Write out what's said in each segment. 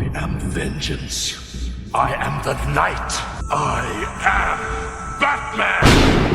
I am vengeance. I am the night. I am Batman!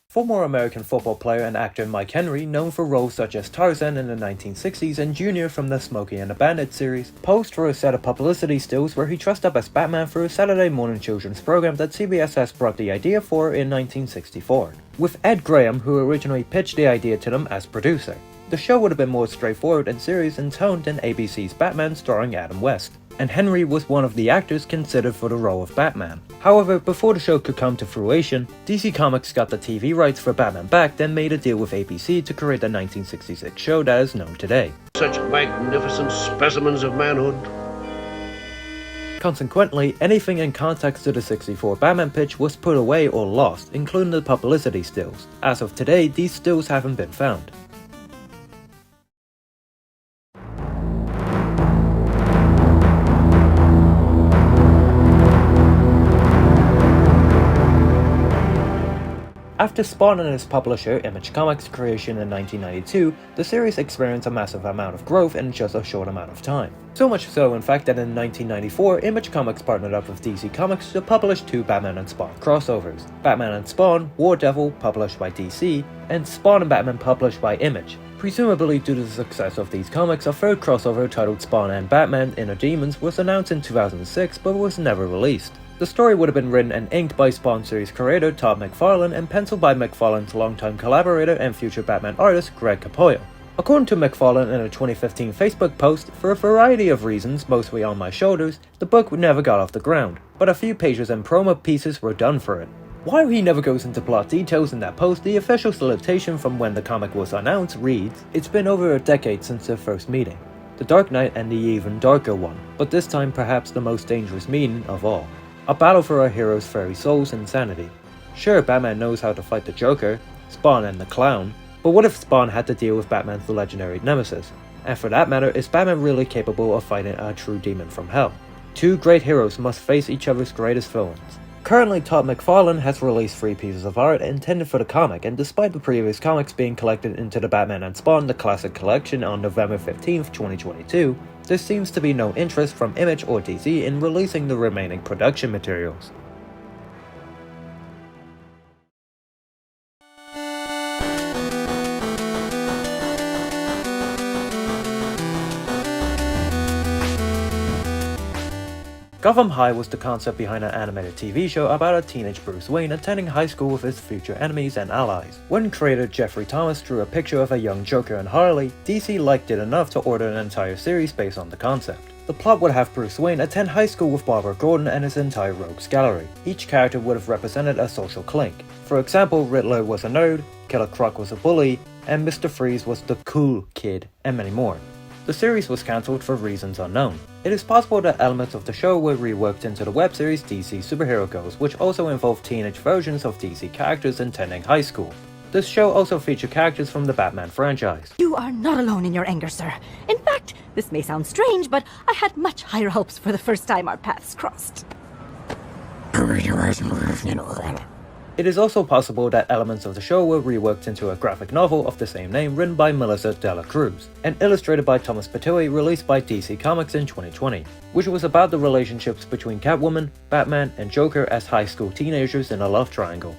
Former American football player and actor Mike Henry, known for roles such as Tarzan in the 1960s and Junior from the Smokey and the Bandit series, posed for a set of publicity stills where he dressed up as Batman for a Saturday morning children's program that CBS has brought the idea for in 1964, with Ed Graham, who originally pitched the idea to them, as producer. The show would have been more straightforward and serious in tone than ABC's Batman starring Adam West, and Henry was one of the actors considered for the role of Batman. However, before the show could come to fruition, DC Comics got the TV rights for Batman back, then made a deal with ABC to create the 1966 show that is known today. Such magnificent specimens of manhood. Consequently, anything in context to the 64 Batman pitch was put away or lost, including the publicity stills. As of today, these stills haven't been found. After Spawn and his publisher, Image Comics' creation in 1992, the series experienced a massive amount of growth in just a short amount of time. So much so, in fact, that in 1994, Image Comics partnered up with DC Comics to publish two Batman and Spawn crossovers: Batman and Spawn, War Devil, published by DC, and Spawn and Batman, published by Image. Presumably due to the success of these comics, a third crossover titled Spawn and Batman Inner Demons was announced in 2006 but was never released. The story would have been written and inked by Spawn series creator Todd McFarlane and penciled by McFarlane's longtime collaborator and future Batman artist Greg Capullo. According to McFarlane in a 2015 Facebook post, for a variety of reasons, mostly on my shoulders, the book never got off the ground, but a few pages and promo pieces were done for it. While he never goes into plot details in that post, the official salutation from when the comic was announced reads, "It's been over a decade since their first meeting. The Dark Knight and the even darker one, but this time perhaps the most dangerous meeting of all. A battle for our hero's very soul's insanity. Sure, Batman knows how to fight the Joker, Spawn and the Clown, but what if Spawn had to deal with Batman's legendary nemesis? And for that matter, is Batman really capable of fighting a true demon from hell? Two great heroes must face each other's greatest villains." Currently, Todd McFarlane has released 3 pieces of art intended for the comic, and despite the previous comics being collected into the Batman and Spawn The Classic Collection on November 15th, 2022, there seems to be no interest from Image or DC in releasing the remaining production materials. Gotham High was the concept behind an animated TV show about a teenage Bruce Wayne attending high school with his future enemies and allies. When creator Jeffrey Thomas drew a picture of a young Joker and Harley, DC liked it enough to order an entire series based on the concept. The plot would have Bruce Wayne attend high school with Barbara Gordon and his entire rogues gallery. Each character would have represented a social clink. For example, Riddler was a nerd, Killer Croc was a bully, and Mr. Freeze was the cool kid, and many more. The series was cancelled for reasons unknown. It is possible that elements of the show were reworked into the web series DC Superhero Girls, which also involved teenage versions of DC characters attending high school. This show also featured characters from the Batman franchise. You are not alone in your anger, sir. In fact, this may sound strange, but I had much higher hopes for the first time our paths crossed. It is also possible that elements of the show were reworked into a graphic novel of the same name written by Melissa De La Cruz and illustrated by Thomas Patui, released by DC Comics in 2020, which was about the relationships between Catwoman, Batman, and Joker as high school teenagers in a love triangle.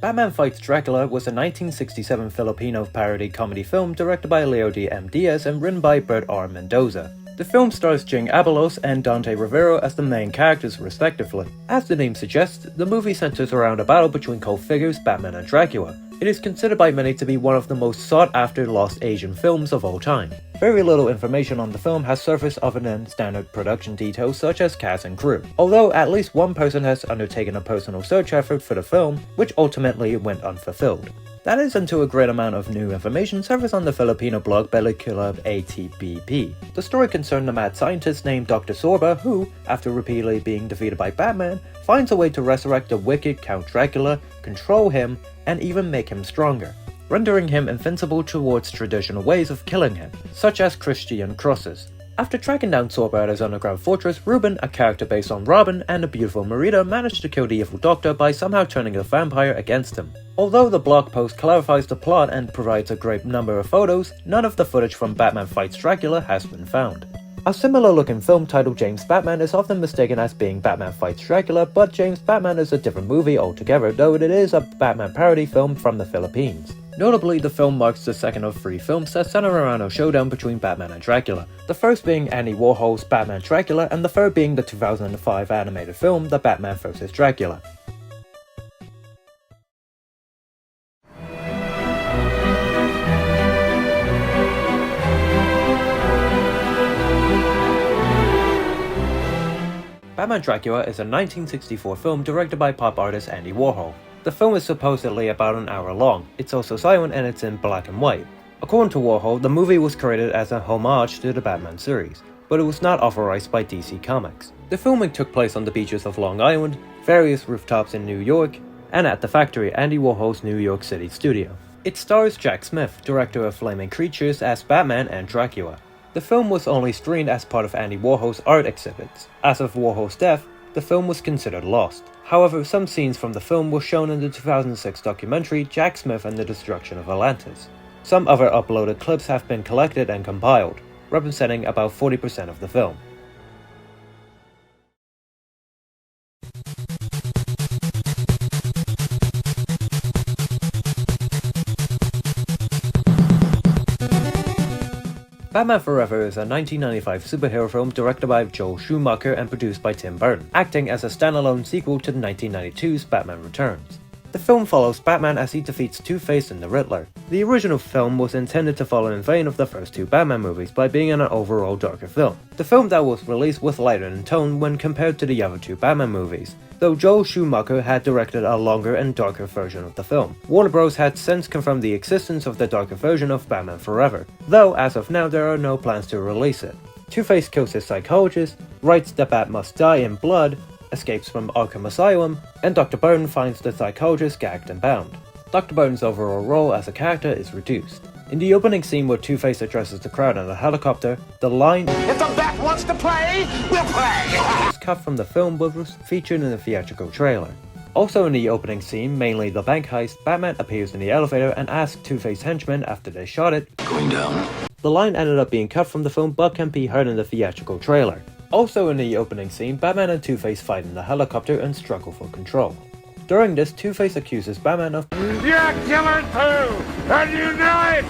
Batman Fights Dracula was a 1967 Filipino parody comedy film directed by Leo D. M. Diaz and written by Bert R. Mendoza. The film stars Jing Abalos and Dante Rivero as the main characters respectively. As the name suggests, the movie centers around a battle between cult figures Batman and Dracula. It is considered by many to be one of the most sought-after lost Asian films of all time. Very little information on the film has surfaced other than standard production details such as cast and crew, although at least one person has undertaken a personal search effort for the film, which ultimately went unfulfilled. That is until a great amount of new information surfaced on the Filipino blog Pelikula ATBP. The story concerned a mad scientist named Dr. Sorba who, after repeatedly being defeated by Batman, finds a way to resurrect the wicked Count Dracula, control him, and even make him stronger, rendering him invincible towards traditional ways of killing him, such as Christian crosses. After tracking down Sorba at his underground fortress, Ruben, a character based on Robin, and the beautiful Marita manage to kill the evil Doctor by somehow turning the vampire against him. Although the blog post clarifies the plot and provides a great number of photos, none of the footage from Batman Fights Dracula has been found. A similar looking film titled James Batman is often mistaken as being Batman Fights Dracula, but James Batman is a different movie altogether, though it is a Batman parody film from the Philippines. Notably, the film marks the second of 3 films that center around a showdown between Batman and Dracula, the first being Andy Warhol's Batman Dracula, and the third being the 2005 animated film The Batman vs. Dracula. Batman Dracula is a 1964 film directed by pop artist Andy Warhol. The film is supposedly about an hour long. It's also silent and it's in black and white. According to Warhol, the movie was created as a homage to the Batman series, but it was not authorized by DC Comics. The filming took place on the beaches of Long Island, various rooftops in New York, and at the factory, Andy Warhol's New York City studio. It stars Jack Smith, director of Flaming Creatures, as Batman and Dracula. The film was only screened as part of Andy Warhol's art exhibits. As of Warhol's death, the film was considered lost. However, some scenes from the film were shown in the 2006 documentary Jack Smith and the Destruction of Atlantis. Some other uploaded clips have been collected and compiled, representing about 40% of the film. Batman Forever is a 1995 superhero film directed by Joel Schumacher and produced by Tim Burton, acting as a standalone sequel to 1992's Batman Returns. The film follows Batman as he defeats Two-Face and the Riddler. The original film was intended to follow in vein of the first 2 Batman movies by being an overall darker film. The film that was released was lighter in tone when compared to the other 2 Batman movies, though Joel Schumacher had directed a longer and darker version of the film. Warner Bros. Had since confirmed the existence of the darker version of Batman Forever, though as of now there are no plans to release it. Two-Face kills his psychologist, writes that Bat must die in blood, escapes from Arkham Asylum, and Dr. Burton finds the psychologist gagged and bound. Dr. Burton's overall role as a character is reduced. In the opening scene where Two-Face addresses the crowd in a helicopter, the line "If the Bat wants to play, we'll play!" was cut from the film but was featured in the theatrical trailer. Also in the opening scene, mainly the bank heist, Batman appears in the elevator and asks Two-Face henchmen after they shot it, "Going down?" The line ended up being cut from the film but can be heard in the theatrical trailer. Also in the opening scene, Batman and Two-Face fight in the helicopter and struggle for control. During this, Two-Face accuses Batman of You're a killer too, and you know it!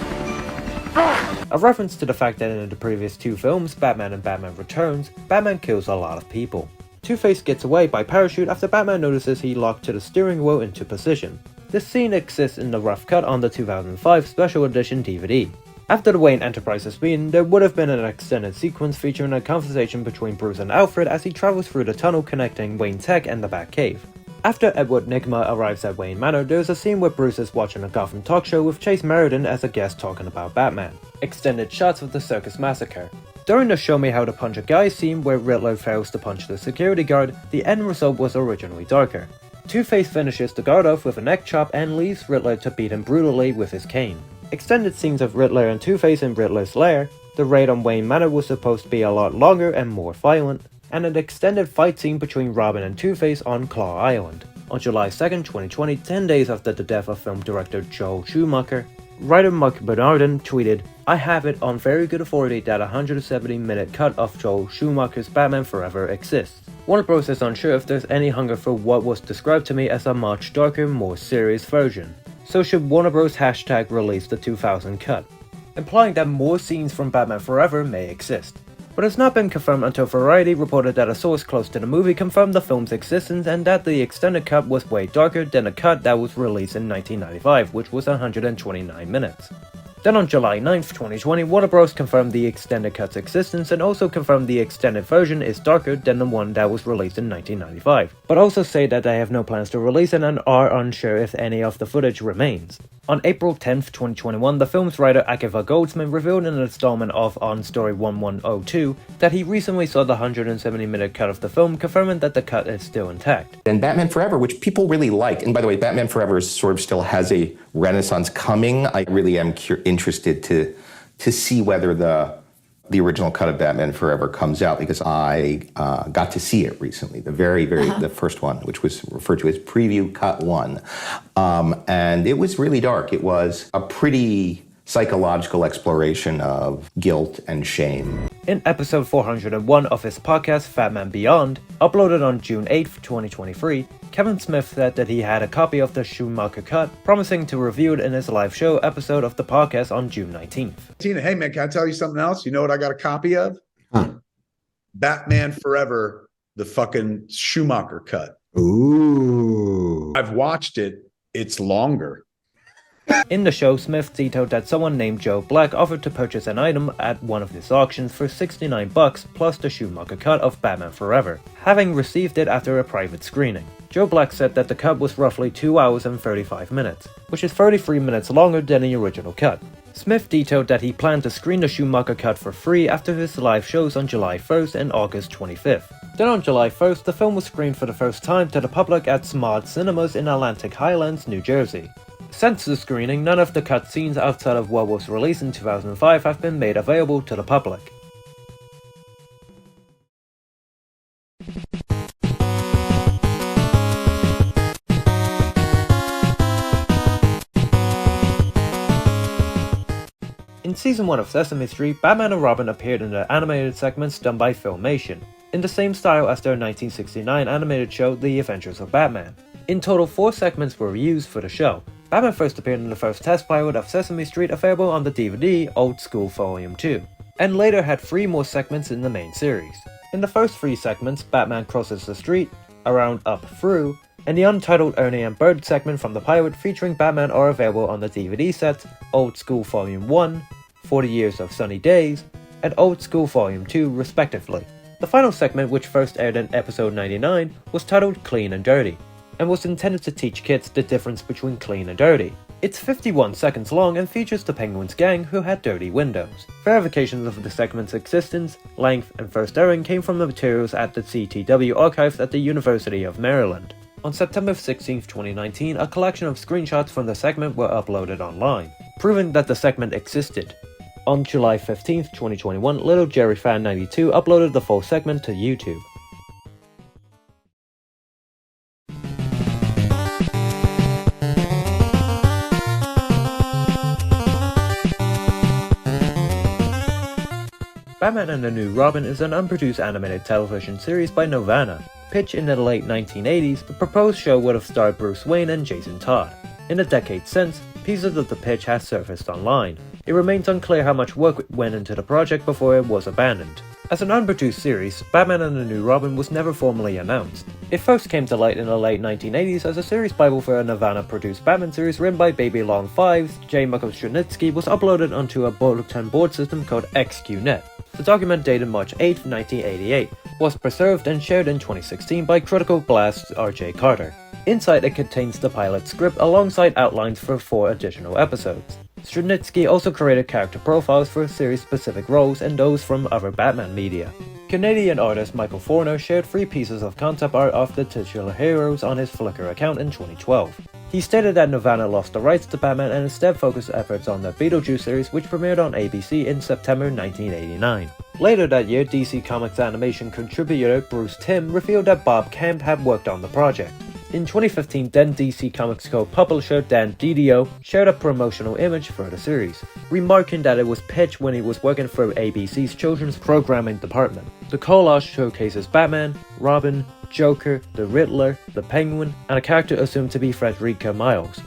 a reference to the fact that in the previous 2 films, Batman and Batman Returns, Batman kills a lot of people. Two-Face gets away by parachute after Batman notices he locked to the steering wheel into position. This scene exists in the rough cut on the 2005 special edition DVD. After the Wayne Enterprises meeting, there would have been an extended sequence featuring a conversation between Bruce and Alfred as he travels through the tunnel connecting Wayne Tech and the Batcave. After Edward Nygma arrives at Wayne Manor, there's a scene where Bruce is watching a Gotham talk show with Chase Meriden as a guest talking about Batman. Extended shots of the Circus Massacre. During the Show Me How to Punch a Guy scene where Riddler fails to punch the security guard, the end result was originally darker. Two-Face finishes the guard off with a neck chop and leaves Riddler to beat him brutally with his cane. Extended scenes of Riddler and Two-Face in Riddler's lair. The raid on Wayne Manor was supposed to be a lot longer and more violent, and an extended fight scene between Robin and Two-Face on Claw Island. On July 2nd, 2020, 10 days after the death of film director Joel Schumacher, writer Mark Bernardin tweeted, "I have it on very good authority that a 170-minute cut of Joel Schumacher's Batman Forever exists. Warner Bros. Is unsure if there's any hunger for what was described to me as a much darker, more serious version. So should Warner Bros. # release the 2000 cut?" Implying that more scenes from Batman Forever may exist. But it's not been confirmed until Variety reported that a source close to the movie confirmed the film's existence and that the extended cut was way darker than the cut that was released in 1995, which was 129 minutes. Then on July 9th, 2020, Warner Bros. Confirmed the extended cut's existence and also confirmed the extended version is darker than the one that was released in 1995, but also say that they have no plans to release it and are unsure if any of the footage remains. On April 10th, 2021, the film's writer Akiva Goldsman revealed in an installment of On Story 1102 that he recently saw the 170-minute cut of the film, confirming that the cut is still intact. And Batman Forever, which people really like, and by the way, Batman Forever sort of still has a renaissance coming. I really am interested to see whether the original cut of Batman Forever comes out, because I got to see it recently, the first one, which was referred to as Preview Cut 1. And it was really dark. It was a pretty psychological exploration of guilt and shame. In episode 401 of his podcast, Fat Man Beyond, uploaded on June 8th, 2023, Kevin Smith said that he had a copy of the Schumacher cut, promising to review it in his live show episode of the podcast on June 19th. Tina, hey man, can I tell you something else? You know what I got a copy of? Batman Forever, the fucking Schumacher cut. Ooh. I've watched it. It's longer. In the show, Smith detailed that someone named Joe Black offered to purchase an item at one of his auctions for $69 plus the Schumacher cut of Batman Forever, having received it after a private screening. Joe Black said that the cut was roughly 2 hours and 35 minutes, which is 33 minutes longer than the original cut. Smith detailed that he planned to screen the Schumacher cut for free after his live shows on July 1st and August 25th. Then on July 1st, the film was screened for the first time to the public at Smart Cinemas in Atlantic Highlands, New Jersey. Since the screening, none of the cut scenes outside of what was released in 2005 have been made available to the public. In Season 1 of Sesame Street, Batman and Robin appeared in the animated segments done by Filmation, in the same style as their 1969 animated show The Adventures of Batman. In total, 4 segments were used for the show. Batman first appeared in the first test pilot of Sesame Street, available on the DVD Old School Volume 2, and later had 3 more segments in the main series. In the first 3 segments, Batman crosses the street, around, up, through, and the untitled Ernie and Bert segment from the pilot featuring Batman are available on the DVD sets Old School Volume 1, 40 Years of Sunny Days, and Old School Volume 2 respectively. The final segment, which first aired in episode 99, was titled Clean and Dirty, and was intended to teach kids the difference between clean and dirty. It's 51 seconds long and features the Penguin's gang who had dirty windows. Verifications of the segment's existence, length, and first airing came from the materials at the CTW archives at the University of Maryland. On September 16, 2019, a collection of screenshots from the segment were uploaded online, proving that the segment existed. On July 15, 2021, Little Jerry Fan 92 uploaded the full segment to YouTube. Batman and the New Robin is an unproduced animated television series by Nelvana. Pitched in the late 1980s, the proposed show would have starred Bruce Wayne and Jason Todd. In the decade since, pieces of the pitch have surfaced online. It remains unclear how much work went into the project before it was abandoned. As an unproduced series, Batman and the New Robin was never formally announced. It first came to light in the late 1980s as a series bible for a Nelvana-produced Batman series written by Baby Long 5's J. Michael Straczynski was uploaded onto a bulletin board system called XQNet. The document, dated March 8, 1988, was preserved and shared in 2016 by Critical Blast's R.J. Carter. Inside it contains the pilot script alongside outlines for 4 additional episodes. Straczynski also created character profiles for series-specific roles and those from other Batman media. Canadian artist Michael Forner shared 3 pieces of concept art of the titular heroes on his Flickr account in 2012. He stated that Nelvana lost the rights to Batman and instead focused efforts on the Beetlejuice series, which premiered on ABC in September 1989. Later that year, DC Comics animation contributor Bruce Timm revealed that Bob Kemp had worked on the project. In 2015, then DC Comics co-publisher Dan Didio shared a promotional image for the series, remarking that it was pitched when he was working for ABC's children's programming department. The collage showcases Batman, Robin, Joker, the Riddler, the Penguin, and a character assumed to be Frederica Miles.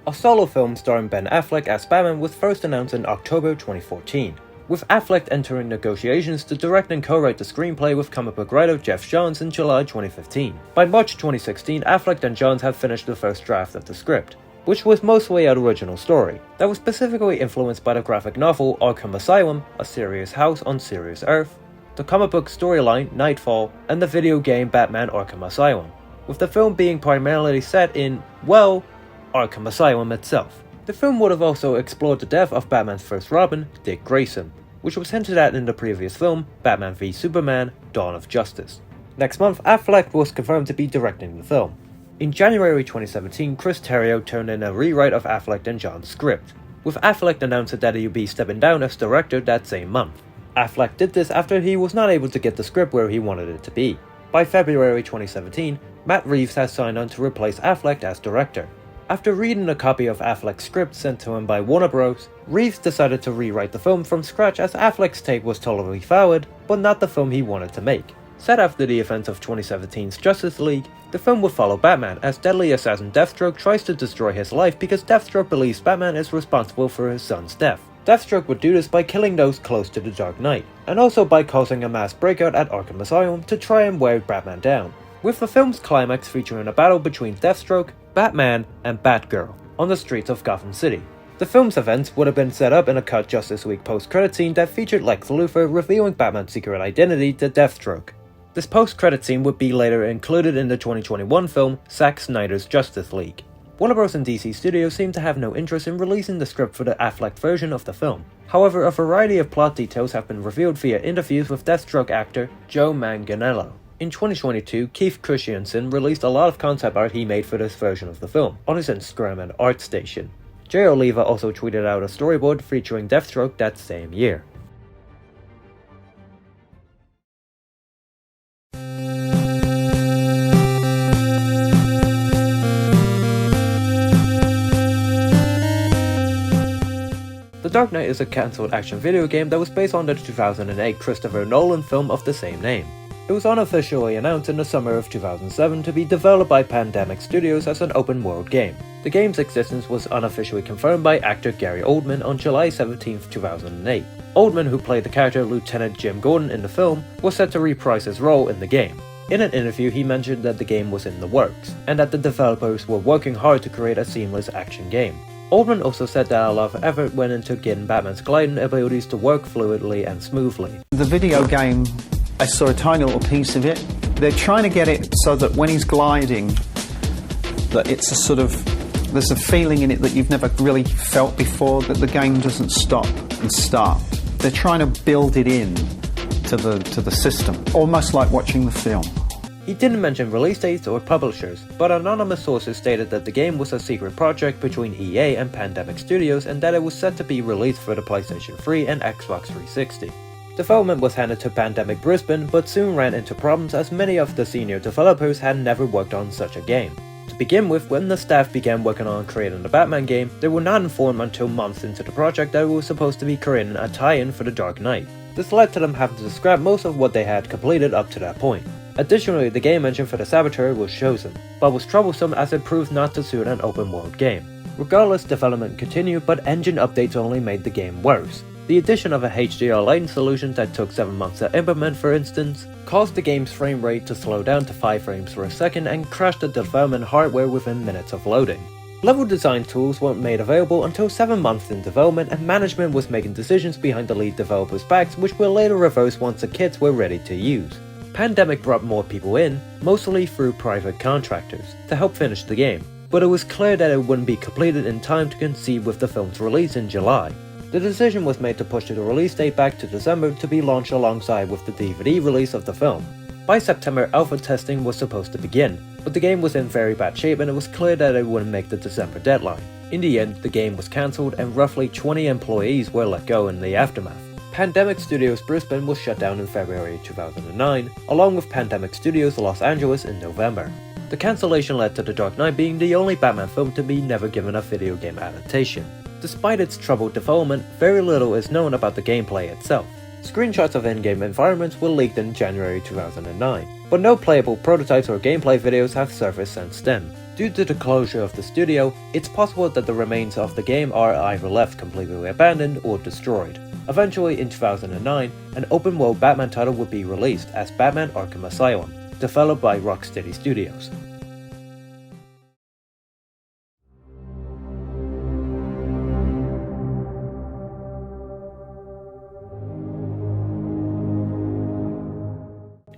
A solo film starring Ben Affleck as Batman was first announced in October 2014, with Affleck entering negotiations to direct and co-write the screenplay with comic book writer Jeff Johns in July 2015. By March 2016, Affleck and Johns had finished the first draft of the script. which was mostly an original story that was specifically influenced by the graphic novel Arkham Asylum, A Serious House on Serious Earth, the comic book storyline Nightfall, and the video game Batman Arkham Asylum, with the film being primarily set in, well, Arkham Asylum itself. The film would have also explored the death of Batman's first Robin, Dick Grayson, which was hinted at in the previous film, Batman v Superman: Dawn of Justice. Next month, Affleck was confirmed to be directing the film. In January 2017, Chris Terrio turned in a rewrite of Affleck and John's script, with Affleck announcing that he would be stepping down as director that same month. Affleck did this after he was not able to get the script where he wanted it to be. By February 2017, Matt Reeves has signed on to replace Affleck as director. After reading a copy of Affleck's script sent to him by Warner Bros., Reeves decided to rewrite the film from scratch as Affleck's take was totally valid, but not the film he wanted to make. Set after the events of 2017's Justice League, the film would follow Batman as deadly assassin Deathstroke tries to destroy his life because Deathstroke believes Batman is responsible for his son's death. Deathstroke would do this by killing those close to the Dark Knight, and also by causing a mass breakout at Arkham Asylum to try and wear Batman down, with the film's climax featuring a battle between Deathstroke, Batman, and Batgirl on the streets of Gotham City. The film's events would have been set up in a cut Justice League post-credit scene that featured Lex Luthor revealing Batman's secret identity to Deathstroke. This post-credit scene would be later included in the 2021 film Zack Snyder's Justice League. Warner Bros. And DC Studios seem to have no interest in releasing the script for the Affleck version of the film. However, a variety of plot details have been revealed via interviews with Deathstroke actor Joe Manganiello. In 2022, Keith Christiansen released a lot of concept art he made for this version of the film on his Instagram and ArtStation. Jay Oliva also tweeted out a storyboard featuring Deathstroke that same year. The Dark Knight is a cancelled action video game that was based on the 2008 Christopher Nolan film of the same name. It was unofficially announced in the summer of 2007 to be developed by Pandemic Studios as an open-world game. The game's existence was unofficially confirmed by actor Gary Oldman on July 17, 2008. Oldman, who played the character Lieutenant Jim Gordon in the film, was set to reprise his role in the game. In an interview, he mentioned that the game was in the works, and that the developers were working hard to create a seamless action game. Oldman also said that a lot of effort went into getting Batman's gliding abilities to work fluidly and smoothly. The video game, I saw a tiny little piece of it. They're trying to get it so that when he's gliding, that it's a sort of, there's a feeling in it that you've never really felt before, that the game doesn't stop and start. They're trying to build it in to the system, almost like watching the film. He didn't mention release dates or publishers, but anonymous sources stated that the game was a secret project between EA and Pandemic Studios and that it was set to be released for the PlayStation 3 and Xbox 360. Development was handed to Pandemic Brisbane, but soon ran into problems as many of the senior developers had never worked on such a game. To begin with, when the staff began working on creating the Batman game, they were not informed until months into the project that it was supposed to be creating a tie-in for the Dark Knight. This led to them having to scrap most of what they had completed up to that point. Additionally, the game engine for the Saboteur was chosen, but was troublesome as it proved not to suit an open-world game. Regardless, development continued, but engine updates only made the game worse. The addition of a HDR lighting solution that took 7 months to implement, for instance, caused the game's frame rate to slow down to 5 frames per second and crashed the development hardware within minutes of loading. Level design tools weren't made available until 7 months in development, and management was making decisions behind the lead developers' backs, which were later reversed once the kits were ready to use. Pandemic brought more people in, mostly through private contractors, to help finish the game, but it was clear that it wouldn't be completed in time to coincide with the film's release in July. The decision was made to push the release date back to December to be launched alongside with the DVD release of the film. By September, alpha testing was supposed to begin, but the game was in very bad shape and it was clear that it wouldn't make the December deadline. In the end, the game was cancelled and roughly 20 employees were let go in the aftermath. Pandemic Studios Brisbane was shut down in February 2009, along with Pandemic Studios Los Angeles in November. The cancellation led to The Dark Knight being the only Batman film to be never given a video game adaptation. Despite its troubled development, very little is known about the gameplay itself. Screenshots of in-game environments were leaked in January 2009, but no playable prototypes or gameplay videos have surfaced since then. Due to the closure of the studio, it's possible that the remains of the game are either left completely abandoned or destroyed. Eventually, in 2009, an open-world Batman title would be released as Batman Arkham Asylum, developed by Rocksteady Studios.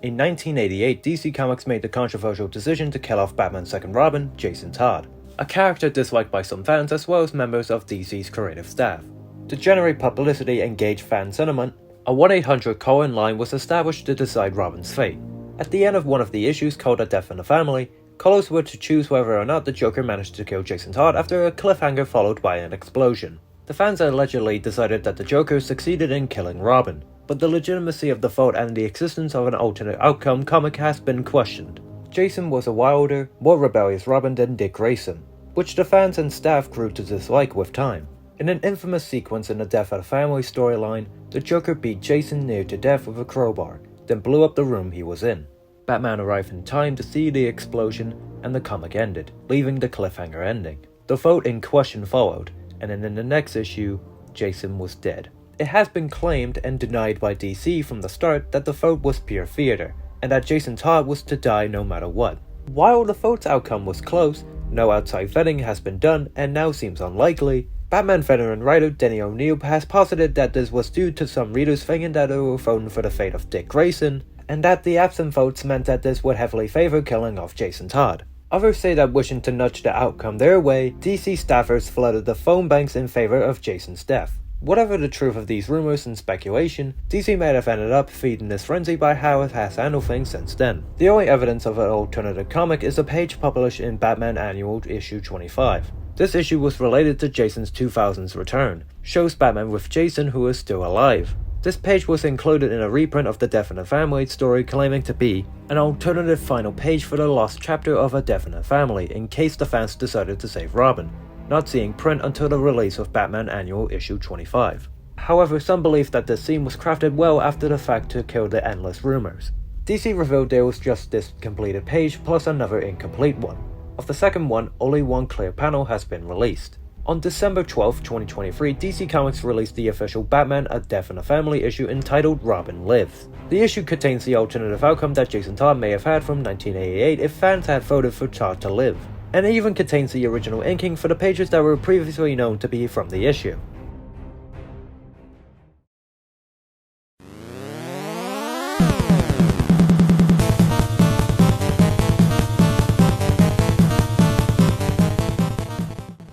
In 1988, DC Comics made the controversial decision to kill off Batman's second Robin, Jason Todd, a character disliked by some fans as well as members of DC's creative staff. To generate publicity and gauge fan sentiment, a 1-800 call-in line was established to decide Robin's fate. At the end of one of the issues called A Death in the Family, callers were to choose whether or not the Joker managed to kill Jason Todd after a cliffhanger followed by an explosion. The fans allegedly decided that the Joker succeeded in killing Robin, but the legitimacy of the vote and the existence of an alternate outcome comic has been questioned. Jason was a wilder, more rebellious Robin than Dick Grayson, which the fans and staff grew to dislike with time. In an infamous sequence in the Death of the Family storyline, the Joker beat Jason near to death with a crowbar, then blew up the room he was in. Batman arrived in time to see the explosion, and the comic ended, leaving the cliffhanger ending. The vote in question followed, and in the next issue, Jason was dead. It has been claimed and denied by DC from the start that the vote was pure theater, and that Jason Todd was to die no matter what. While the vote's outcome was close, no outside vetting has been done and now seems unlikely, Batman veteran writer Denny O'Neil has posited that this was due to some readers thinking that they were voting for the fate of Dick Grayson, and that the absent votes meant that this would heavily favor killing off Jason Todd. Others say that wishing to nudge the outcome their way, DC staffers flooded the phone banks in favor of Jason's death. Whatever the truth of these rumors and speculation, DC might have ended up feeding this frenzy by how it has handled things since then. The only evidence of an alternative comic is a page published in Batman Annual issue 25. This issue was related to Jason's 2000s return, shows Batman with Jason who is still alive. This page was included in a reprint of the Death in the Family story claiming to be an alternative final page for the lost chapter of A Death in the Family in case the fans decided to save Robin, not seeing print until the release of Batman Annual issue 25. However, some believe that this scene was crafted well after the fact to kill the endless rumors. DC revealed there was just this completed page plus another incomplete one. Of the second one, only one clear panel has been released. On December 12, 2023, DC Comics released the official Batman A Death in the Family issue entitled Robin Lives. The issue contains the alternative outcome that Jason Todd may have had from 1988 if fans had voted for Todd to live, and it even contains the original inking for the pages that were previously known to be from the issue.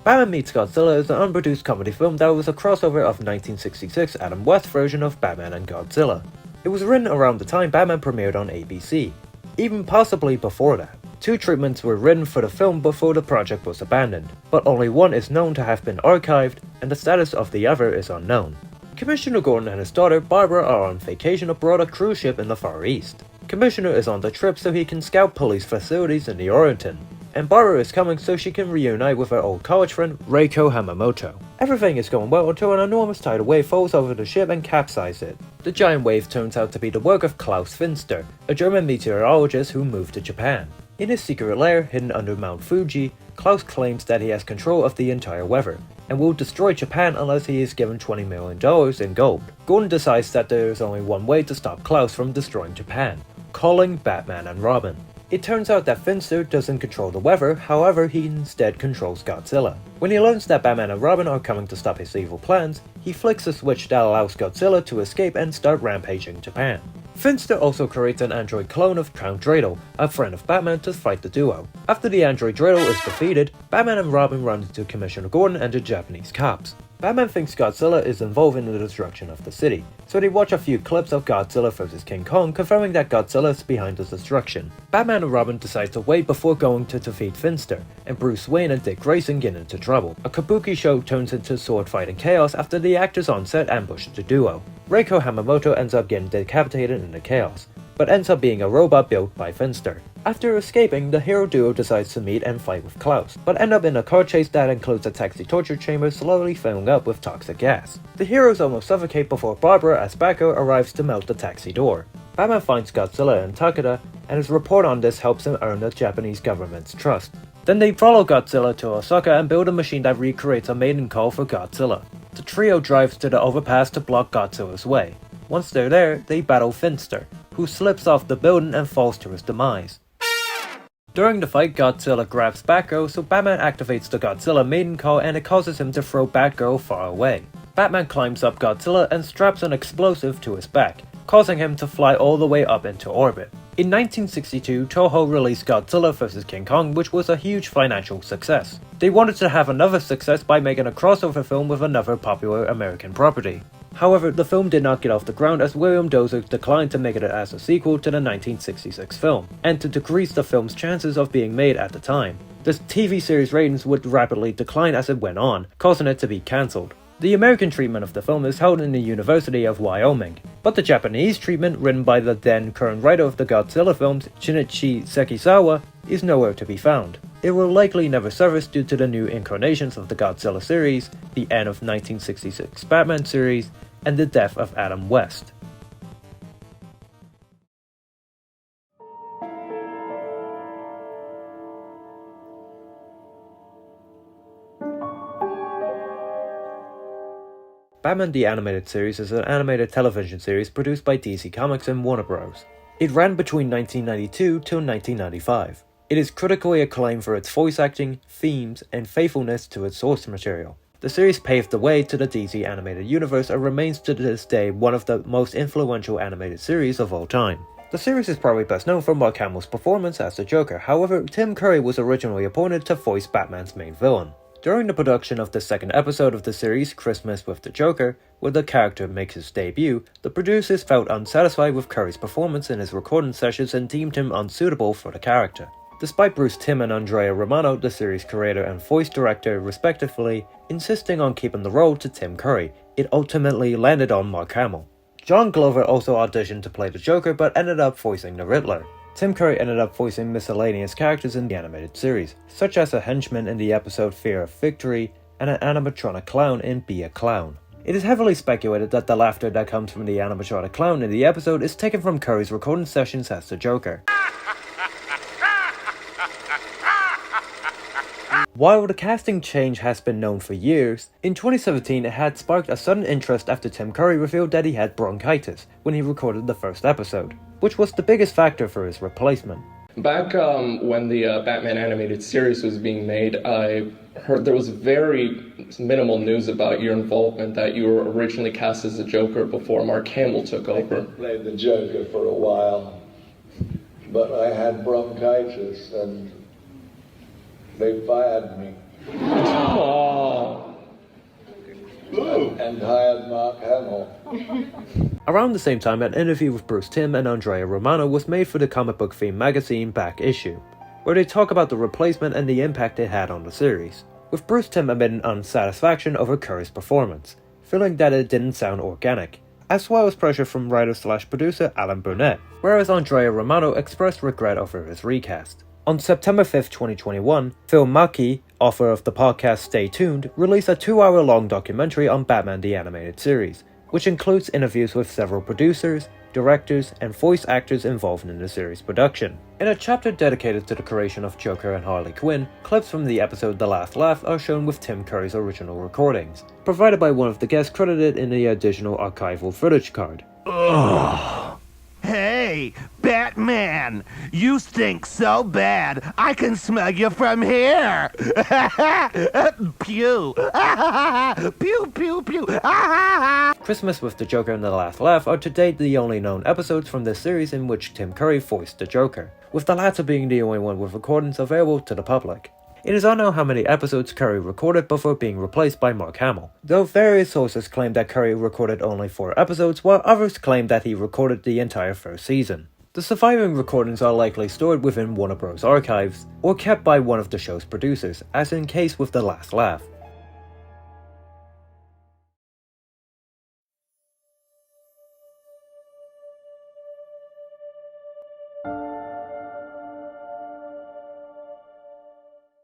Batman Meets Godzilla is an unproduced comedy film that was a crossover of 1966 Adam West version of Batman and Godzilla. It was written around the time Batman premiered on ABC, even possibly before that. 2 treatments were written for the film before the project was abandoned, but only one is known to have been archived, and the status of the other is unknown. Commissioner Gordon and his daughter Barbara are on vacation aboard a cruise ship in the Far East. Commissioner is on the trip so he can scout police facilities in the Orient, and Barbara is coming so she can reunite with her old college friend Reiko Hamamoto. Everything is going well until an enormous tidal wave falls over the ship and capsizes it. The giant wave turns out to be the work of Klaus Finster, a German meteorologist who moved to Japan. In his secret lair hidden under Mount Fuji, Klaus claims that he has control of the entire weather, and will destroy Japan unless he is given $20 million in gold. Gordon decides that there is only one way to stop Klaus from destroying Japan: calling Batman and Robin. It turns out that Finster doesn't control the weather, however he instead controls Godzilla. When he learns that Batman and Robin are coming to stop his evil plans, he flicks a switch that allows Godzilla to escape and start rampaging Japan. Finster also creates an android clone of Count Dreidel, a friend of Batman, to fight the duo. After the android Dreidel is defeated, Batman and Robin run into Commissioner Gordon and the Japanese cops. Batman thinks Godzilla is involved in the destruction of the city, so they watch a few clips of Godzilla vs King Kong, confirming that Godzilla is behind the destruction. Batman and Robin decide to wait before going to defeat Finster, and Bruce Wayne and Dick Grayson get into trouble. A kabuki show turns into sword fighting chaos after the actors on set ambush the duo. Reiko Hamamoto ends up getting decapitated in the chaos, but ends up being a robot built by Finster. After escaping, the hero duo decides to meet and fight with Klaus, but end up in a car chase that includes a taxi torture chamber slowly filling up with toxic gas. The heroes almost suffocate before Barbara as Batgirl arrives to melt the taxi door. Batman finds Godzilla in Takeda, and his report on this helps him earn the Japanese government's trust. Then they follow Godzilla to Osaka and build a machine that recreates a maiden call for Godzilla. The trio drives to the overpass to block Godzilla's way. Once they're there, they battle Finster, who slips off the building and falls to his demise. During the fight, Godzilla grabs Batgirl, so Batman activates the Godzilla maiden call and it causes him to throw Batgirl far away. Batman climbs up Godzilla and straps an explosive to his back, causing him to fly all the way up into orbit. In 1962, Toho released Godzilla vs. King Kong, which was a huge financial success. They wanted to have another success by making a crossover film with another popular American property. However, the film did not get off the ground as William Dozier declined to make it as a sequel to the 1966 film, and to decrease the film's chances of being made at the time. The TV series ratings would rapidly decline as it went on, causing it to be cancelled. The American treatment of the film is held in the University of Wyoming, but the Japanese treatment, written by the then current writer of the Godzilla films, Shinichi Sekizawa, is nowhere to be found. It will likely never surface due to the new incarnations of the Godzilla series, the end of 1966 Batman series, and the death of Adam West. Batman the Animated Series is an animated television series produced by DC Comics and Warner Bros. It ran between 1992 till 1995. It is critically acclaimed for its voice acting, themes, and faithfulness to its source material. The series paved the way to the DC animated universe and remains to this day one of the most influential animated series of all time. The series is probably best known for Mark Hamill's performance as the Joker, however, Tim Curry was originally appointed to voice Batman's main villain. During the production of the second episode of the series, Christmas with the Joker, where the character makes his debut, the producers felt unsatisfied with Curry's performance in his recording sessions and deemed him unsuitable for the character. Despite Bruce Timm and Andrea Romano, the series creator and voice director respectively, insisting on keeping the role to Tim Curry, it ultimately landed on Mark Hamill. John Glover also auditioned to play the Joker but ended up voicing the Riddler. Tim Curry ended up voicing miscellaneous characters in the animated series, such as a henchman in the episode Fear of Victory and an animatronic clown in Be a Clown. It is heavily speculated that the laughter that comes from the animatronic clown in the episode is taken from Curry's recording sessions as the Joker. While the casting change has been known for years, in 2017 it had sparked a sudden interest after Tim Curry revealed that he had bronchitis when he recorded the first episode, which was the biggest factor for his replacement. Back when the Batman animated series was being made, I heard there was very minimal news about your involvement, that you were originally cast as the Joker before Mark Hamill took over. I played the Joker for a while, but I had bronchitis and they fired me. Aww. And hired Mark Hamill. Around the same time, an interview with Bruce Timm and Andrea Romano was made for the comic book themed magazine Back Issue, where they talk about the replacement and the impact it had on the series, with Bruce Timm admitting unsatisfaction over Curry's performance, feeling that it didn't sound organic, as well as pressure from writer/producer Alan Burnett, whereas Andrea Romano expressed regret over his recast. On September 5th, 2021, Phil Mackey, author of the podcast Stay Tuned, released a 2-hour-long documentary on Batman the Animated Series, which includes interviews with several producers, directors, and voice actors involved in the series' production. In a chapter dedicated to the creation of Joker and Harley Quinn, clips from the episode The Last Laugh are shown with Tim Curry's original recordings, provided by one of the guests credited in the additional archival footage card. Ugh. Hey, Batman! You stink so bad, I can smell you from here! Pew! Pew, pew, pew! Christmas with the Joker and The Last Laugh are to date the only known episodes from this series in which Tim Curry voiced the Joker, with the latter being the only one with recordings available to the public. It is unknown how many episodes Curry recorded before being replaced by Mark Hamill, though various sources claim that Curry recorded only 4 episodes, while others claim that he recorded the entire first season. The surviving recordings are likely stored within Warner Bros. Archives, or kept by one of the show's producers, as in case with The Last Laugh.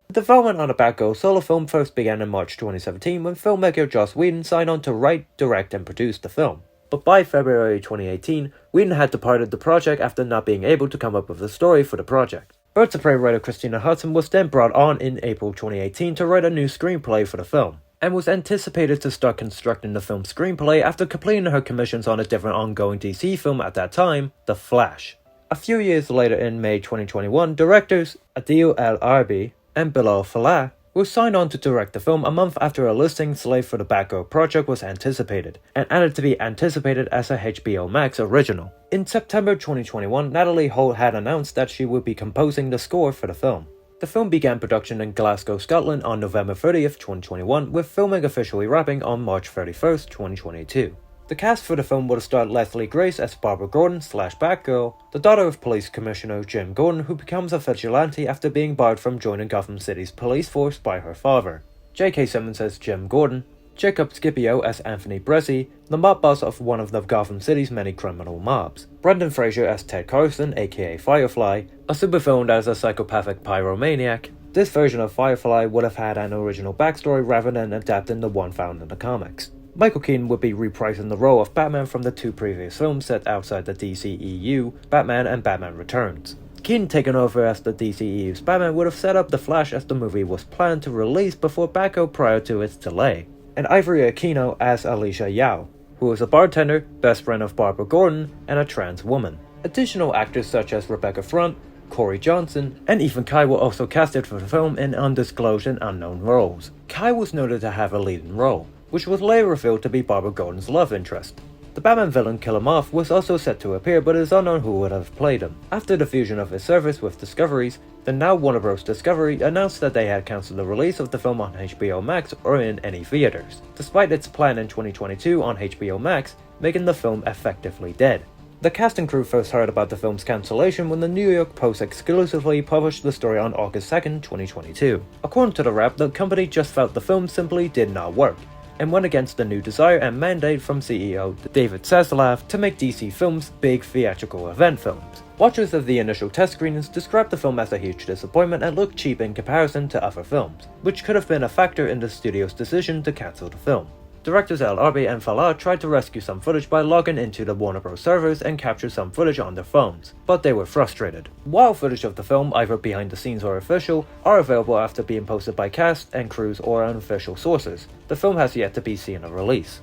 The development on the Batgirl solo film first began in March 2017 when filmmaker Joss Whedon signed on to write, direct, and produce the film. But by February 2018, Whedon had departed the project after not being able to come up with a story for the project. Birds of Prey writer Christina Hudson was then brought on in April 2018 to write a new screenplay for the film, and was anticipated to start constructing the film's screenplay after completing her commissions on a different ongoing DC film at that time, The Flash. A few years later in May 2021, directors Adil El Arbi and Bilal Fallah was signed on to direct the film a month after a listing slate for the Batgirl project was anticipated, and added to be anticipated as a HBO Max original. In September 2021, Natalie Holt had announced that she would be composing the score for the film. The film began production in Glasgow, Scotland on November 30th, 2021, with filming officially wrapping on March 31st, 2022. The cast for the film would have starred Leslie Grace as Barbara Gordon / Batgirl, the daughter of Police Commissioner Jim Gordon, who becomes a vigilante after being barred from joining Gotham City's police force by her father, J.K. Simmons as Jim Gordon, Jacob Scipio as Anthony Bresci, the mob boss of one of the Gotham City's many criminal mobs, Brendan Fraser as Ted Carson aka Firefly, a supervillain as a psychopathic pyromaniac. This version of Firefly would have had an original backstory rather than adapting the one found in the comics. Michael Keaton would be reprising the role of Batman from the two previous films set outside the DCEU, Batman and Batman Returns. Keaton taking over as the DCEU's Batman would have set up The Flash as the movie was planned to release before Batgirl prior to its delay, and Ivory Aquino as Alicia Yao, who was a bartender, best friend of Barbara Gordon, and a trans woman. Additional actors such as Rebecca Front, Corey Johnson, and Ethan Kai were also casted for the film in undisclosed and unknown roles. Kai was noted to have a leading role, which was later revealed to be Barbara Gordon's love interest. The Batman villain Killer Moth was also set to appear, but it is unknown who would have played him. After the fusion of his service with Discovery's, the now Warner Bros. Discovery announced that they had cancelled the release of the film on HBO Max or in any theaters, despite its plan in 2022 on HBO Max, making the film effectively dead. The cast and crew first heard about the film's cancellation when the New York Post exclusively published the story on August 2nd, 2022. According to the Wrap, the company just felt the film simply did not work, and went against the new desire and mandate from CEO David Zaslav to make DC films big theatrical event films. Watchers of the initial test screenings described the film as a huge disappointment and looked cheap in comparison to other films, which could have been a factor in the studio's decision to cancel the film. Directors El Arbi and Falah tried to rescue some footage by logging into the Warner Bros. Servers and capture some footage on their phones, but they were frustrated. While footage of the film, either behind the scenes or official, are available after being posted by cast and crews or unofficial sources, the film has yet to be seen a release.